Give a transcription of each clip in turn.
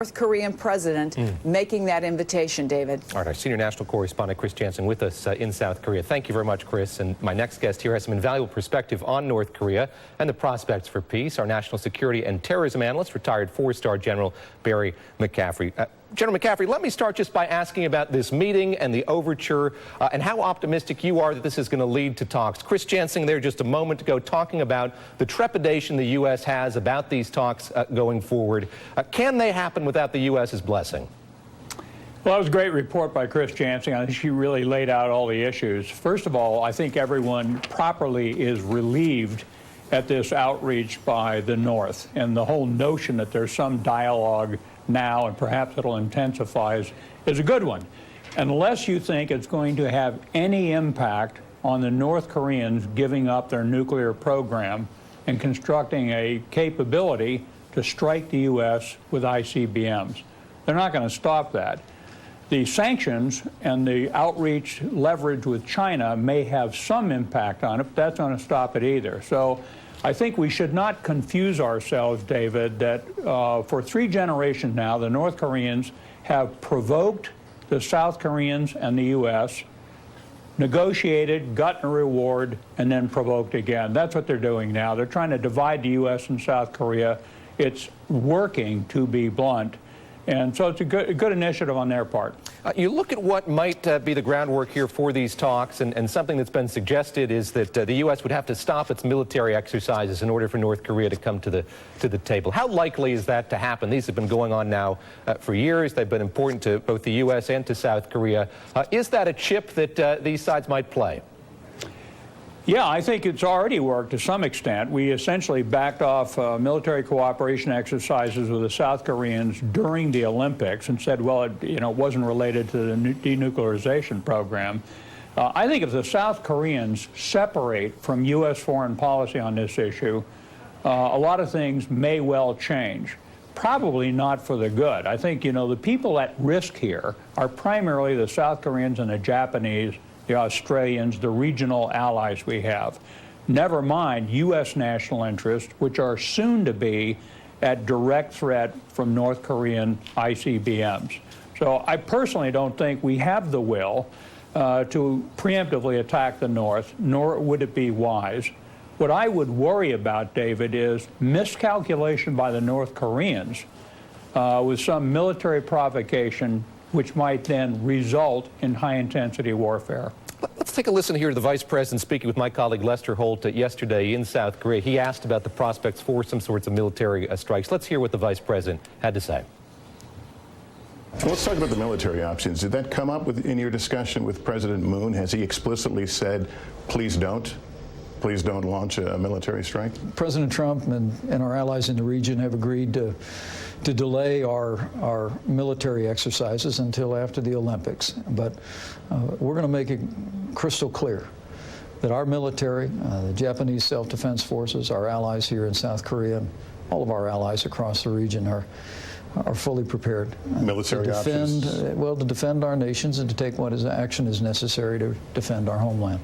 North Korean president making that invitation, David. All right, our senior national correspondent Chris Jansen with us in South Korea. Thank you very much, Chris. And my next guest here has some invaluable perspective on North Korea and the prospects for peace. Our national security and terrorism analyst, retired four-star General Barry McCaffrey. General McCaffrey, let me start just by asking about this meeting and the overture and how optimistic you are that this is going to lead to talks. Chris Jansen there just a moment ago talking about the trepidation the U.S. has about these talks going forward. Can they happen without the U.S.'s blessing? Well, that was a great report by Chris Jansen. I think she really laid out all the issues. First of all, I think everyone properly is relieved at this outreach by the North, and the whole notion that there's some dialogue now and perhaps it'll intensify is a good one. Unless you think it's going to have any impact on the North Koreans giving up their nuclear program and constructing a capability to strike the U.S. with ICBMs. They're not going to stop that. The sanctions and the outreach leverage with China may have some impact on it, but that's not going to stop it either. So I think we should not confuse ourselves, David, that for 3 generations now, the North Koreans have provoked the South Koreans and the U.S., negotiated, gotten a reward, and then provoked again. That's what they're doing now. They're trying to divide the U.S. and South Korea. It's working, to be blunt. And so it's a good initiative on their part. You look at what might be the groundwork here for these talks, and something that's been suggested is that the U.S. would have to stop its military exercises in order for North Korea to come to the table. How likely is that to happen? These have been going on now for years. They've been important to both the U.S. and to South Korea. Is that a chip that these sides might play? Yeah, I think it's already worked to some extent. We essentially backed off military cooperation exercises with the South Koreans during the Olympics and said, well, it wasn't related to the denuclearization program. I think if the South Koreans separate from U.S. foreign policy on this issue, a lot of things may well change. Probably not for the good. I think, the people at risk here are primarily the South Koreans and the Japanese, the Australians, the regional allies we have. Never mind U.S. national interests, which are soon to be at direct threat from North Korean ICBMs. So I personally don't think we have the will to preemptively attack the North, nor would it be wise. What I would worry about, David, is miscalculation by the North Koreans with some military provocation which might then result in high-intensity warfare. Let's take a listen here to the Vice President speaking with my colleague Lester Holt yesterday in South Korea. He asked about the prospects for some sorts of military strikes. Let's hear what the Vice President had to say. Well, let's talk about the military options. Did that come up in your discussion with President Moon? Has he explicitly said, please don't launch a military strike? President Trump and our allies in the region have agreed to delay our military exercises until after the Olympics. But we're going to make it crystal clear that our military, the Japanese self-defense forces, our allies here in South Korea, all of our allies across the region are fully prepared military to defend, options? to defend our nations and to take what action is necessary to defend our homeland.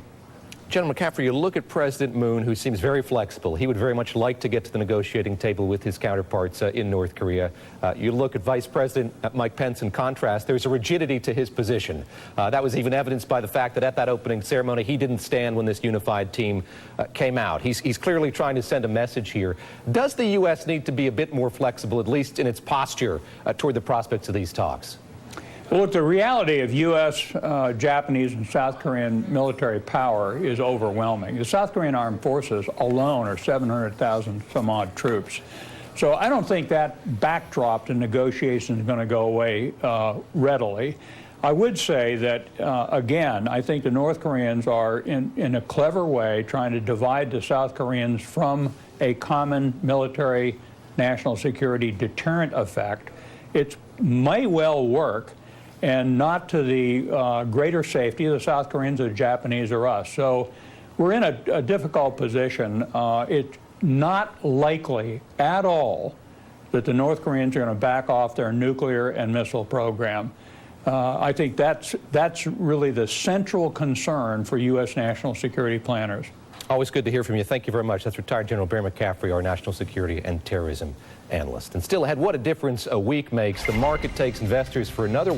General McCaffrey, you look at President Moon, who seems very flexible. He would very much like to get to the negotiating table with his counterparts in North Korea. You look at Vice President Mike Pence in contrast. There's a rigidity to his position. That was even evidenced by the fact that at that opening ceremony, he didn't stand when this unified team came out. He's clearly trying to send a message here. Does the U.S. need to be a bit more flexible, at least in its posture, toward the prospects of these talks? Well, look, the reality of U.S., Japanese, and South Korean military power is overwhelming. The South Korean armed forces alone are 700,000 some odd troops. So I don't think that backdrop to negotiations is going to go away readily. I would say that, again, I think the North Koreans are, in a clever way, trying to divide the South Koreans from a common military national security deterrent effect. It may well work, and not to the greater safety of the South Koreans or the Japanese or us. So we're in a difficult position. It's not likely at all that the North Koreans are going to back off their nuclear and missile program. I think that's really the central concern for U.S. national security planners. Always good to hear from you. Thank you very much. That's retired General Barry McCaffrey, our national security and terrorism analyst. And still ahead, what a difference a week makes. The market takes investors for another